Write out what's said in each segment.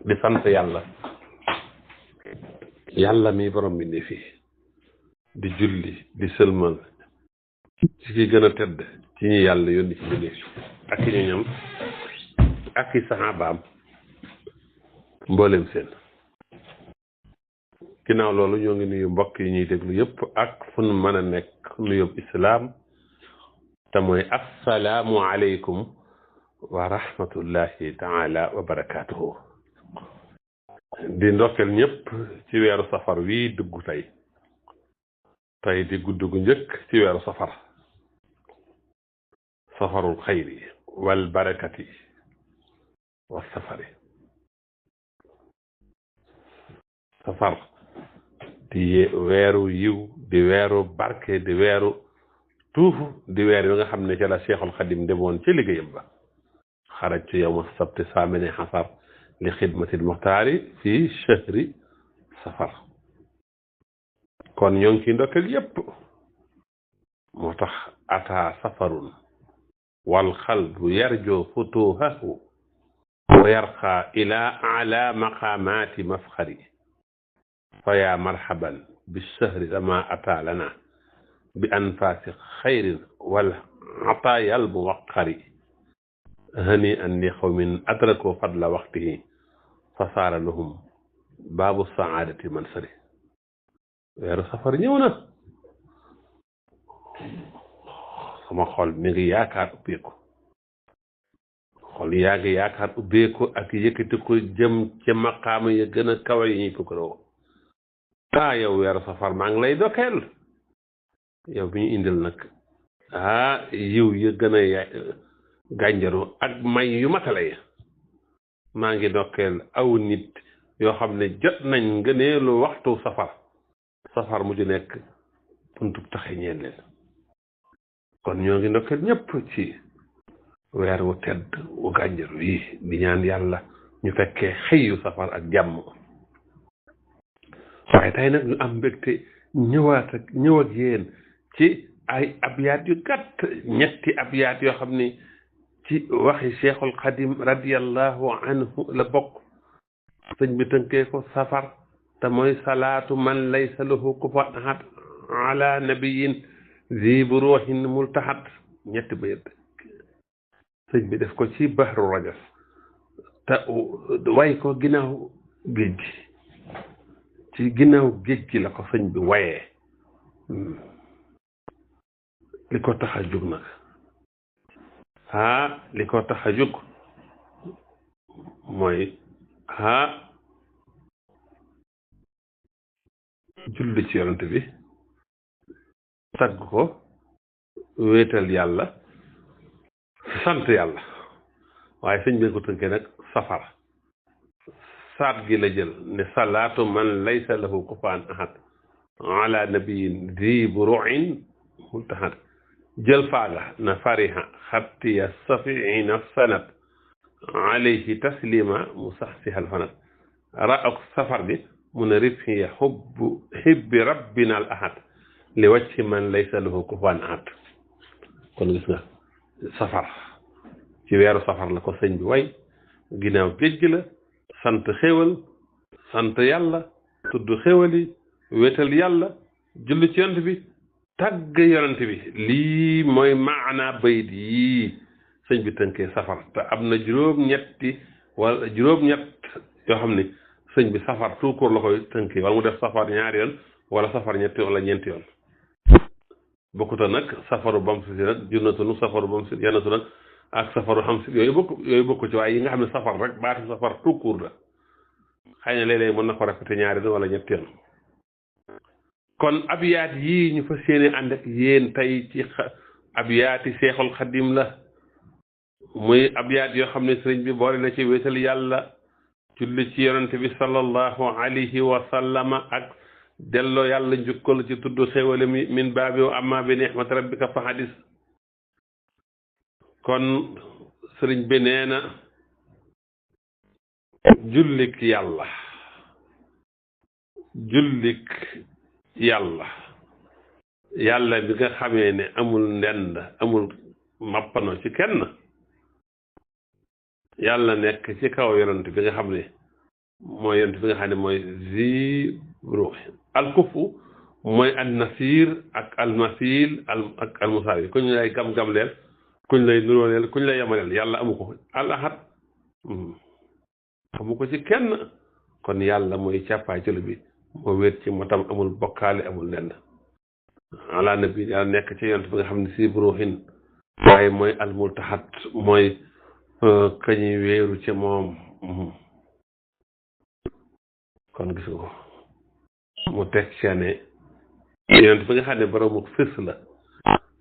di sant yàlla mi borom bi ne fii di julli di sëlmal ci ki gën a tedd ci ñi yàlla yónni ci bindee ak i ñoñam ak i saxaabaam mboolem seen ginnaaw loolu ñoo ngi nuyu mbokk yi ñuy déglu yëpp ak fu nu mën a nekk nuyób islaam te mooy assalaamu aleykum wa rahmatullahi taala wa barakaatuhu di ndokkeel ñëpp ci weeru safar wii dugg tey di gudd gu njëkk ci weeru safarul xayri wal barakati wa safari safar di weeru yiw di weeru barke di weeru tuufu di weer yi nga xam ne ca la Cheikhul Xadim demoon ci liggéeyam ba xarajtu yawma sabti saamini xasar li xidmatil muxtaari fii chahri safar kon ñoo ngi ciy ndokkeel yépp moo tax ataa safarun wal xalbu yarjo futuhahu wa yarqa ila ala maqamati mafxari fa yaa marhaban bi chahri dama ataa lana bi anfaasi xayrin wal ataayal muwaqari hani an li xawmin adrako fadla waxtihi fa saara lahum baabu saadati mansari weeru safar ñëw na sama xol mi ngi yaakaar ubbeeku xol yaa ngi yaakaar ubbeeku ak yëkkati ko jëm ci maqaama ya gën a kawe yi ñuy pukkëroo yow weeru safar maa ngi lay dokkeel yow bi ñu indil nag yiw ya gën a gànjaru ak may yu matale ya maa ngi dokkeel aw nit yoo xam ne jot nañ ngëneelu waxtu safar mujj nekk buntu taxe ñeel leen kon ñoo ngi ndokkeel ñëpp ci weer wu tedd wu gànjaru yi di ñaan yàlla ñu fekkee xëyu safar ak jàmm waaye tey nag ñu am mbégte ñëw ak yéen ci ay abyaat yu gàtt ñetti abyaat yoo xam ne ci waxi Cheikhul Xadim radiyallahu anhu la bokk sëñ bi tënkee ko safar te mooy salaatu man laysa lahu kufuwan ahad ala nabiyin zi buruhin multahat ñetti bayt sëñ bi def ko ci bahru rajas te way ko ginnaaw géej gi ci ginnaaw géej gi la ko sëñ bi wayee li ko tax a jóg nag li ko tax a jóg mooy julli ci yonent bi tagg ko wéetal yàlla sant yàlla waaye sëñ bi ko tënkee nag safar saat gi la jël ne salaatu man laysa lahu kufuwan ahad ala nabiyin zi buruin multahat jël faaga na fariha xattiya safiina sanat alayhi taslima mu sax si halfanat raak safar bi mu ne rifhiya xibbi rabbina al ahad li wacci man laysa lahu kufuwan ahad kon gis nga safar ci weeru safar la ko sëñ bi way ginnaaw géej gi la sant xéewal sant yàlla tudd xéewal yi wéetal yàlla julli ci yonent bi tàgg yonent bi lii mooy maana bayit yii sëñ bi tënkee safar te am na juróom-ñett yoo xam ne sëñ bi safar tout court la koy tënkee wala mu def safar ñaari yoon wala safar ñetti wala ñeenti yoon bokkuta nag safaru bam si nag junnatunu safaru bam si yennatu nag ak safaru xam si yooyu bokku ci waaye yi nga xam ne safar rek baatu safar tout court la xëy na léeg-léeg mën na ko répété ñaari yoon wala ñetti yoon kon abyaat yii ñu fas yéene ànd ak yéen tey ci abyaati Seexul Xadim la muy abyaat yoo xam ne sëriñ bi boole na ci wéetal yàlla julli ci yonent bi sallallahu alayhi wa sallama ak delloo yàlla njukkal ci tudd xéwale mi min baabi wa amma bi ni'mat rabbika fa hadis kon sëriñ bi nee na jullik yàlla bi nga xamee ne amul ndend amul mappano ci kenn yàlla nekk ci kaw yonent bi nga xam ne mooy yonent bi nga xam ne mooy zi ruuxin alkufu mooy an nasir ak almasil ak almusaawi kuñ lay gam-gam leel kuñ lay nuróoleel kuñ lay yamaleel yàlla amu ko al ahad amu ko ci kenn kon yàlla mooy càppaay cëlu bi moo wéet ci motam amul bokkaale amul lenn ala nabi yàlla nekk ci yonent bi nga xam ne si ruuxin waaye mooy almultaxat mooy kañuy wéeru ci moom kon gis nga ko mu teg ceene yonent bi nga xam ne boroomu fës la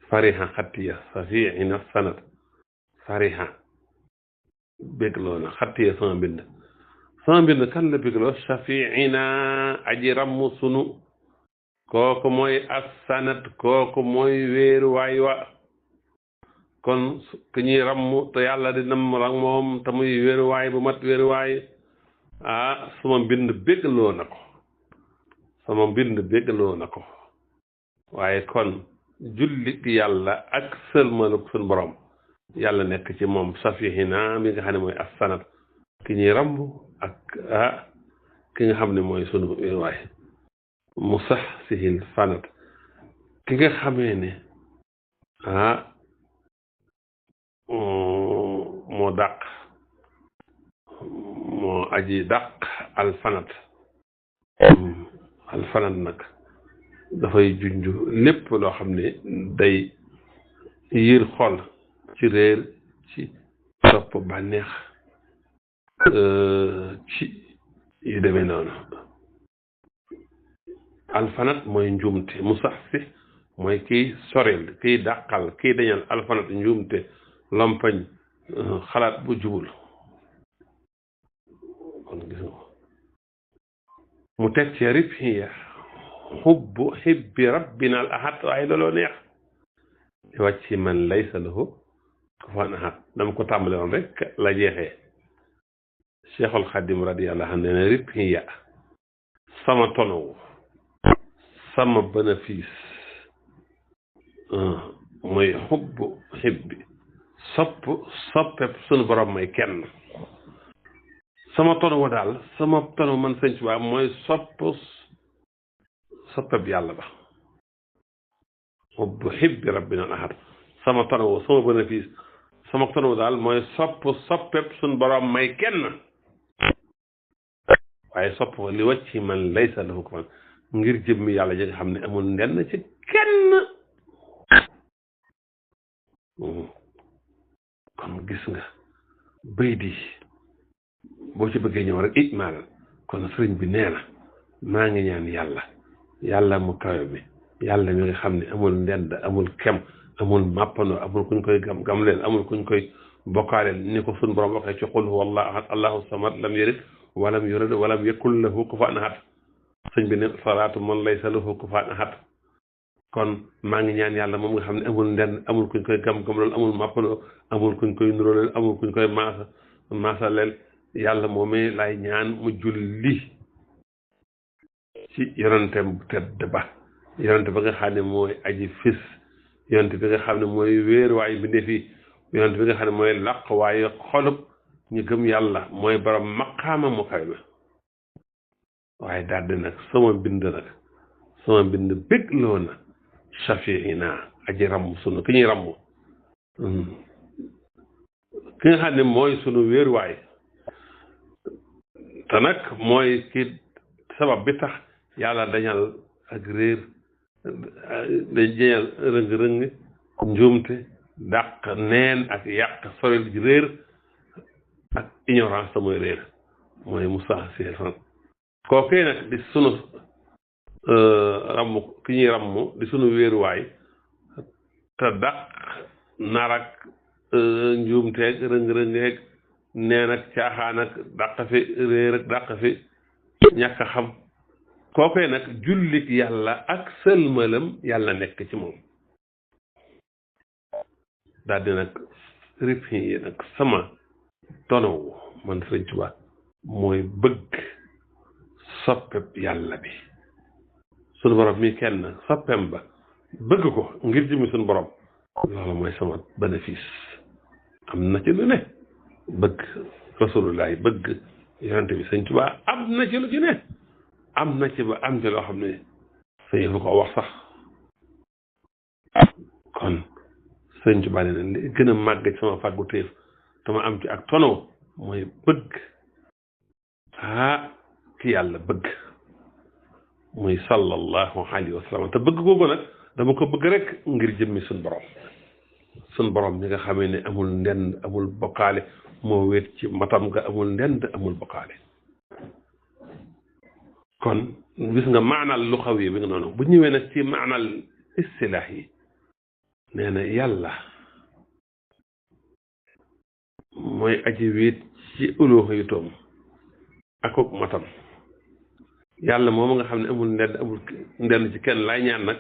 fariha xattiya safiina sanat fariha bégloo na xattiya sama mbind kan la bégloo safiina aji ramm sunu kooku mooy assanat kooku mooy wéeruwaay wa kon ku ñuy ramm te yàlla di nam rak moom te muy wéeruwaay bu mat wéeruwaay sama mbind bégloo na ko waaye kon jullit yàlla ak sëlmaluk suñ borom yàlla nekk ci moom safihina mi nga xam ne mooy assanat ki ñuy ramb ak ki nga xam ne mooy sunu wéeruwaay mu sax sihil fanat ki nga xamee ne moo dàq moo aji dàq alfanat nag dafay junj lépp loo xam ne day yiir xol ci réer ci topp bànneex ci yu demee noonu alfanat mooy njuumte mu sax si mooy kiy soril kiy dàqal kiy dañal alfanat njuumte lompañ xalaat bu jubul kon gis nga mu teg ci ribhiya xibbi rabbina al ahad waaye looloo neex di wàcc man laysa lahu kufuwan ahad dama ko tàmbale woon rek la jeexee Cheikhul Xadim radiyallahu anhu nee na ribhiya sama tonowu sama bénéfice mooy xibbi soppeb sunu borom may kenn sama tonowu daal sama tonowu man sëñ Tuubaa mooy soppeb yàlla ba xubbu xibbi rabbina al ahad sama tonowu sama bénéfice sama tonowu daal mooy soppeb sunu borom may kenn waaye sopp ko li wàcc man laysa lahu kufuwan ngir jëmmi yàlla ji nga xam ne amul ndenn ci kenn kon gis nga bay di boo ci bëggee ñëw rek ijmaalan kon sëriñ bi nee na maa ngi ñaan yàlla mu kawe bi yàlla mi nga xam ne amul ndend amul kem amul màppandoo amul kuñ koy gam leen amul kuñ koy bokkaaleel ni ko suñ borom waxee ci qul huwa allahu ahad allahu samad lam yalid walam yulad walam yakul lahu kufuwan ahad sëñ bi ne salaatu man laysa lahu kufuwan ahad kon maa ngi ñaan yàlla moom nga xam ne amul ndend amul kuñ koy gam loolu amul màppandoo amul kuñ koy nuróoleel amul kuñ koy maasaleel yàlla moomee lay ñaan mu julli ci yonentem bu tedd ba yonente ba nga xam ne mooy aji fis yonente bi nga xam ne mooy wéeruwaayu bindéef yi yonente bi nga xam ne mooy làq waaye xolub ñu gëm yàlla mooy borom maqaama mu kawe ma waaye daldi nag sama mbind bégloo na safiina aji ramm sunu ki ñuy ramm ki nga xam ne mooy sunu wéeruwaay te nag mooy ki sabab bi tax yàlla dañal ak réer dañal rëng-rëng njuumte dàq neen ak yàq soril ji réer ak ignorance te mooy réer mooy Moussa Seye fan kookee nag di sunu ramm ki ñuy ramm di sunu wéeruwaay te dàq narak njuumteeg rëng-rëngeeg neen ak caaxaan ak dàq fi réer ak dàq fi ñàkk a xam kookee nag jullit yàlla ak sëlmalam yàlla nekk ci moom daal di nag rib yi nag sama tonow man Sëriñ Tuubaa mooy bëgg soppeb yàlla bi sunu borom mi kenn soppem ba bëgg ko ngir jëmi sunu borom loolu mooy sama bénéfice am na ci lu ne bëgg rasulullahi bëgg yonent bi sëñ Tuubaa am na ci lu ci ne am na ci ba am ci loo xam ne sëñ fu ko wax sax kon sëñ Tuubaa ne na li gën a màgg ci sama fàggu téef te ma am ci ak tono mooy bëgg ki yàlla bëgg muy sallallahu alayhi wa sallam te bëgg googu nag dama ko bëgg rek ngir jëmmi suñ borom mi nga xamee ne amul ndend amul bokkaale moo wéet ci matam nga amul ndend amul bokkaale kon gis nga maanal lu xaw yi bi nga noonu bu ñëwee nag ci maanal istilaax yi nee na yàlla mooy aji wéet ci uluhiyatoom akuk matam yàlla moom nga xam ne amul ndend ci kenn laay ñaan nag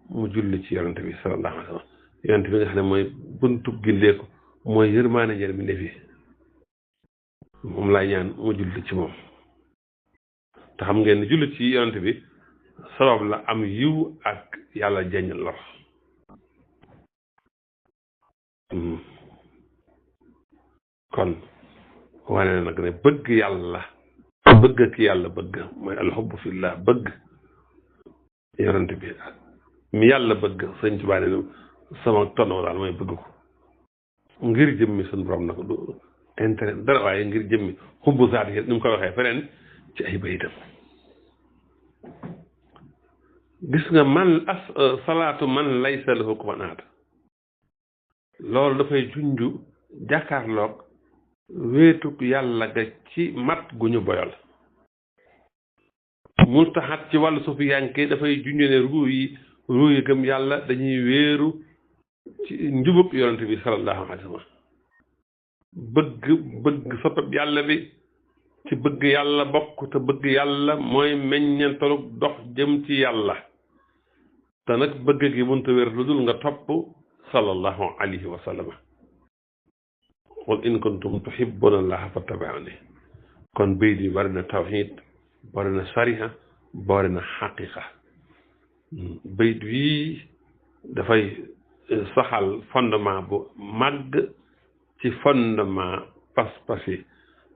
mu julli ci yonent bi sallallahu alayhi wa sallam yonent bi nga xam ne mooy buntu gindeeku mooy yërmaane njëriñ mi ndefi moom laay ñaan mu julli ci moom te xam ngeen ne julli ci yonent bi sabab la am yiw ak yàlla jeñ lor kon wane na nag ne bëgg yàlla bëgg ki yàlla bëgg mooy alxubbu fillah bëgg yonent bi mi yàlla bëgg sëñ Tuubaa ne sama tono daal mooy bëgg ko ngir jëmmi suñu borom na ko du intérêt dara waaye ngir jëmmi xubbu zaat yi ni mu ko waxee feneen ci ay bayitam gis nga man salaatu man laysa lahu kufuwan ahad loolu dafay junju jàkkaarloog wéetug yàlla ga ci mat gu ñu boyal mu taxat ci wàllu suufi yanke dafay junju ne ruu yi gëm yàlla dañuy wéeru ci njubug yonent bi sallallahu alayhi wa sallam bëgg soppab yàlla bi ci bëgg yàlla bokk te bëgg yàlla mooy meññentalug dox jëm ci yàlla te nag bëgg gi mënta wér lu dul nga topp sallallahu alayhi wa sallam qul in kuntum tuhibbuna allaha fattabi'uni kon bayt yi bari na tawxiid bari na sariha bari na xaqiqa bayt bii dafay saxal fondement bu màgg ci fondement pas-pas yi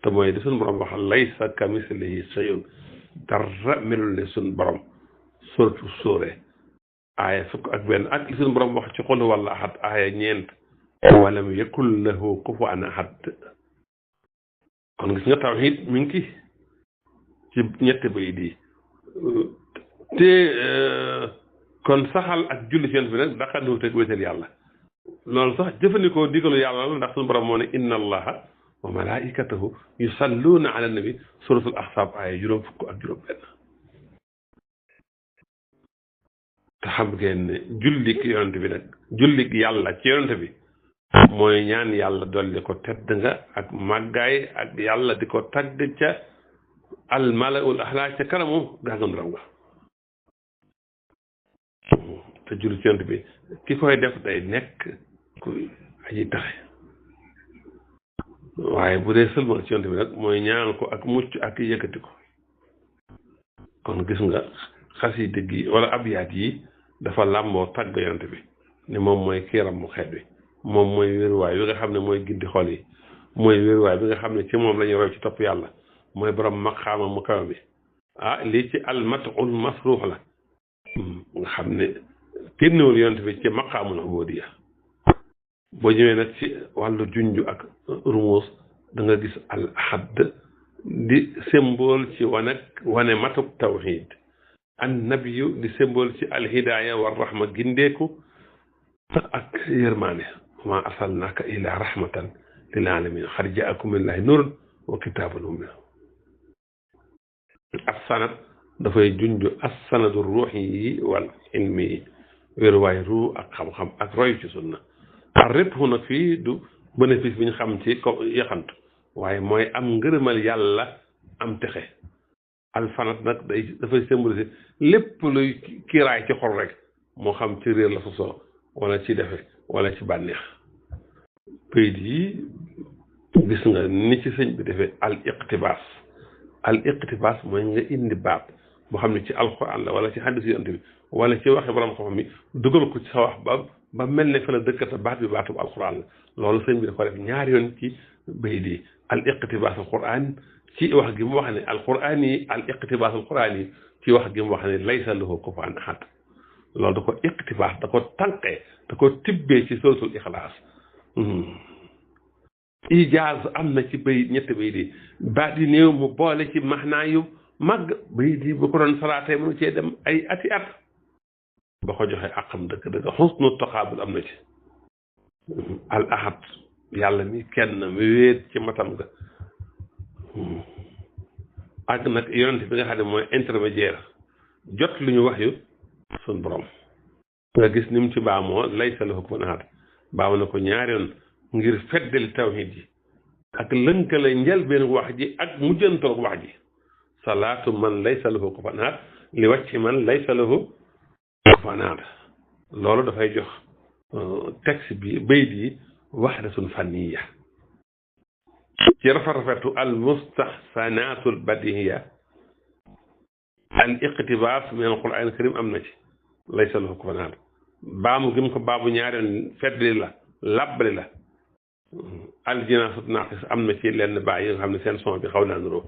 te mooy di suñ borom wax laysa kamislihi shay'un dara melul ne suñ borom surtout sóore aaya fukk ak benn ak li suñ borom wax ci qul huwa allahu ahad aaya ñeent walam yakun lahu kufuwan ahad kon gis nga tawxiid mi ngi ci ñetti bayit yi te kon saxal ak julli ci yonent bi nag daxandiwu teg wéetal yàlla loolu sax jëfandikoo digalu yàlla la ndax suñu borom moo ne inna allaha wa malaikatahu yusalluuna ala nabi suratul ahzab aaya juróom fukk ak juróom benn te xam ngeen ne jullik yonent bi nag jullik yàlla ci yonent bi mooy ñaan yàlla dolli ko tedd nga ak màggaay ak yàlla di ko tagg ca al malaul ahla ca kanamu gàngam raw nga te julli ci yonent bi ki koy def day nekk ku aji taxe waaye bu dee sëlmal ci yonent bi nag mooy ñaan ko ak mucc ak yëkkati ko kon gis nga xasida gi wala abyaat yi dafa làmboo tagg yonent bi ni moom mooy kiiram mu xeet bi moom mooy wéruwaay bi nga xam ne mooy gindi xol yi mooy wéruwaay bi nga xam ne ci moom la ñuy roy ci topp yàlla mooy borom maqaama mu kaw bi lii ci almatul masruux la nga xam ne génnewul yonent bi ci maqaamul ubudiya boo ñëwee nag ci wàllu junju ak rumuus da nga gis al ahad di symbole ci wane matuk tawxiid an nabiyu di symbole ci al hidaaya war rahma gindeeku ak yërmaane ma arsalnaaka ila rahmatan lil alamin xad jaakum minallahi nuurun wa kitaabun mubin as-sanad dafay junj as-sanadu ruuxi yi wal ilmi yi wéruwaay ruu ak xam-xam ak royu ci sunna ar ribhu nag fii du bénéfice bi ñu xam ci ko yaxantu waaye mooy am ngërëmal yàlla am texe alfanat nag dafay symboliser lépp luy kiiraay ci xol rek moo xam ci réer la sosoo wala ci defe wala ci bànneex bayit yi gis nga ni ci sëñ bi defee al iqtibaas mooy nga indi baat boo xam ne ci alxuraan la wala ci xaddis yonent bi wala ci waxe borom xam-xam mi dugal ko ci sa wax ba mel ne fa la dëkkata baat bi baatub alxuraan la loolu sëñ bi dafa def ñaari yoon ci bayit yi al iqtibaas alxuraan ci wax gi mu wax ne alquran yi al iqtibaas alquran yi ci wax gi mu wax ne laysa lahu kufuwan ahad loolu da ko iqtibaas da ko tànqee da ko tibbee ci suratul ixlaas ijaaz am na ci bay ñetti bay di baat yi néew mu boole ci maxnaa yu màgg bay di bu ko doon salaatee mënu cee dem ay ati at ba ko joxe àqam dëgg-dëgg xusnu taqaabul am na ci al ahad yàlla mi kenn mi wéet ci matam ga ak nag yonent bi nga xam ne mooy intermédiaire jot lu ñu wax yu suñ borom nga gis ni mu ci baamoo laysa lahu kufuwan ahad baamu na ko ñaari yoon ngir feddali tawhid yi ak lënkale njëlbeen wax ji ak mujjantal wax ji salaatu man laysa lahu kufuwan ahad li wàcc man laysa lahu kufuwan ahad loolu dafay jox texte bi bayt yi waxdatun fanniya ci rafet-rafetu al mustahsanaatu al badihiya al iqtibaas min al quran al karim am na ci laysa lahu kufuwan ahad baamu gim ko baabu ñaareel feddali la labbali la aljinaasut naaqis am na ci lenn baay yi nga xam ne seen son bi xaw naa nuroo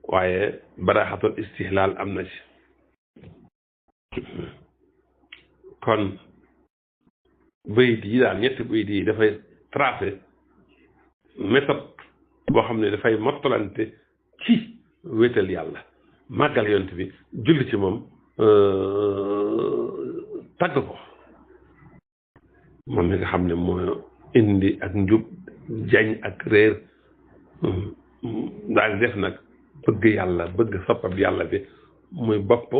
waaye baraaxatul istihlaal am na ci kon bayit yi daal ñetti bayit yi dafay tracé méthode boo xam ne dafay mottalante ci wéetal yàlla màggal yonent bi julli ci moom tagg ko moom mi nga xam ne moo indi ak njub jañ ak réer daal def nag bëgg yàlla bëgg soppab yàlla bi muy bopp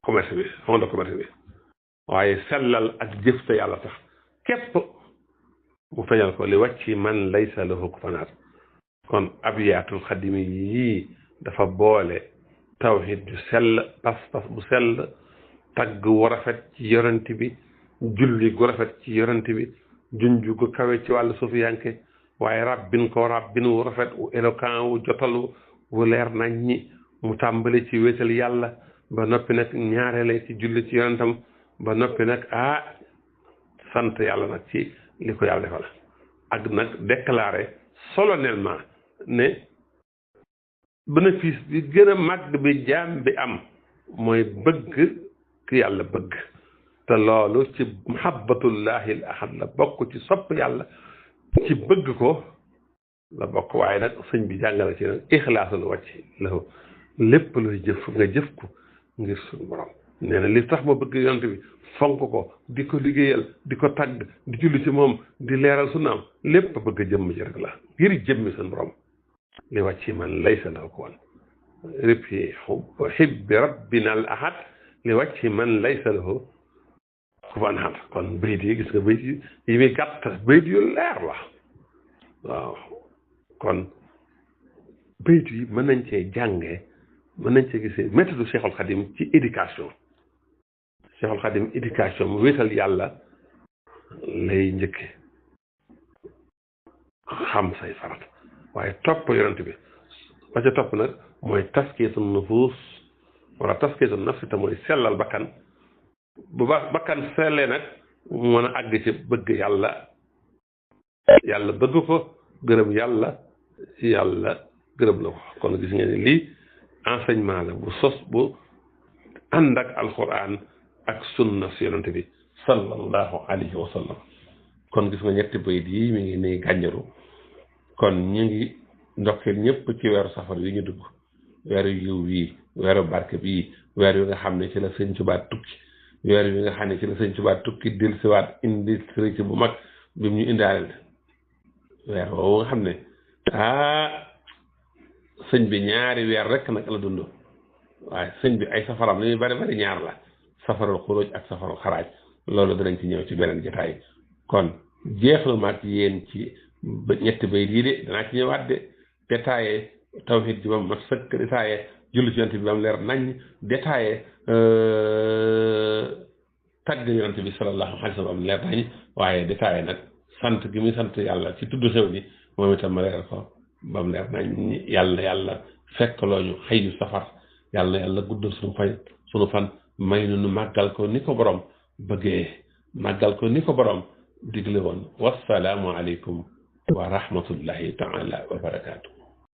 commerce bi fond de commerce bi waaye sellal ak jëf te yàlla tax képp mu feeñal ko li wàcci man laysa lahu kufuwan ahad kon abiyaatul xadimi yii dafa boole tawhid ju sell pas-pas bu sell tagg wu rafet ci yonent bi julli gu rafet ci yonent bi junju gu kawe ci wàllu suufiyanke waaye rabbin ko rabbin wu rafet wu éloquent wu jotalu wu leer nañ ñi mu tàmbali ci wéetal yàlla ba noppi nag ñaareele ci julli ci yonentam ba noppi nag sant yàlla nag ci li ko yàlla defal ak nag déclaré solennellement ne bénéfice bi gën a màgg bi jaam bi am mooy bëgg ki yàlla bëgg te loolu ci muhabbatullahi al ahad la bokk ci sopp yàlla ci bëgg ko la bokk waaye nag sëñ bi jàngale ci nag ixlaasul wàcc la lépp luy jëf nga jëf ko ngir suñu borom nee na li tax ma bëgg yonent bi fonk ko di ko liggéeyal di ko tagg di julli ci moom di leeral sunnaam lépp bëgg jëmm ji rek la ngir jëmmi suñu borom li wàcc man laysa lahu kufuwan ribhi hubbi rabbina al ahad li wàcc man laysa lahu kufuwan ahad kon bayit yi gis nga bayit yi muy gàtt bayit yu leer la waaw kon bayit yi mën nañ cee jàngee mën nañ cee gisee méthode Cheikhul Khadim ci éducation Cheikhul Khadim éducation mu wéetal yàlla lay njëkke xam say farat waaye topp yonent bi ba ca topp nag mooy taskiyatu nufuus wala taskiyatu nafsi te mooy sellal bakkan bu bakkan sellee nag mën a àgg ci bëgg yàlla yàlla bëgg ko gërëm yàlla yàlla gërëm la ko kon gis ngeen ne lii enseignement la bu sos bu ànd ak alquran ak sunna si yonent bi sallallahu alayhi wa sallam kon gis nga ñetti bayit yi mi ngi nii gànjaru kon ñu ngi ndokkeel ñëpp ci weeru safar yi ñu dugg weeru yiw wii weeru barke bii weer wi nga xam ne ci la sëñ Tuubaa tukki weer wi nga xam ne ci la sëñ Tuubaa tukki dil siwaat indi sëriñ bu mag bi mu ñu indaaleel weer woowu nga xam ne sëñ bi ñaari weer rek nag la dund waaye sëñ bi ay safaram li muy bari bari ñaar la safarul xuruj ak safarul xaraaj loolu danañ ci ñëw ci beneen jotaay kon jeexal ma ak yéen ci ñetti bayit yi de danaa ci ñëwaat de détaillé tawhid ji ba mu mat sëkk détaillé julli ci yonent bi ba mu leer nañ détaillé tagg yonent bi sallallahu alayhi wa sallam ba mu leer nañ waaye détaillé nag sant gi muy sant yàlla ci tudd xew ni moom itam ma leeral ko ba mu leer nañ yàlla yàlla fekkloo ñu xëy yu safar yàlla yàlla guddal suñu fan may nu màggal ko ni ko borom bëggee màggal ko ni ko borom digle woon wassalaamu aleykum wa rahmatullahi taala wa barakaatu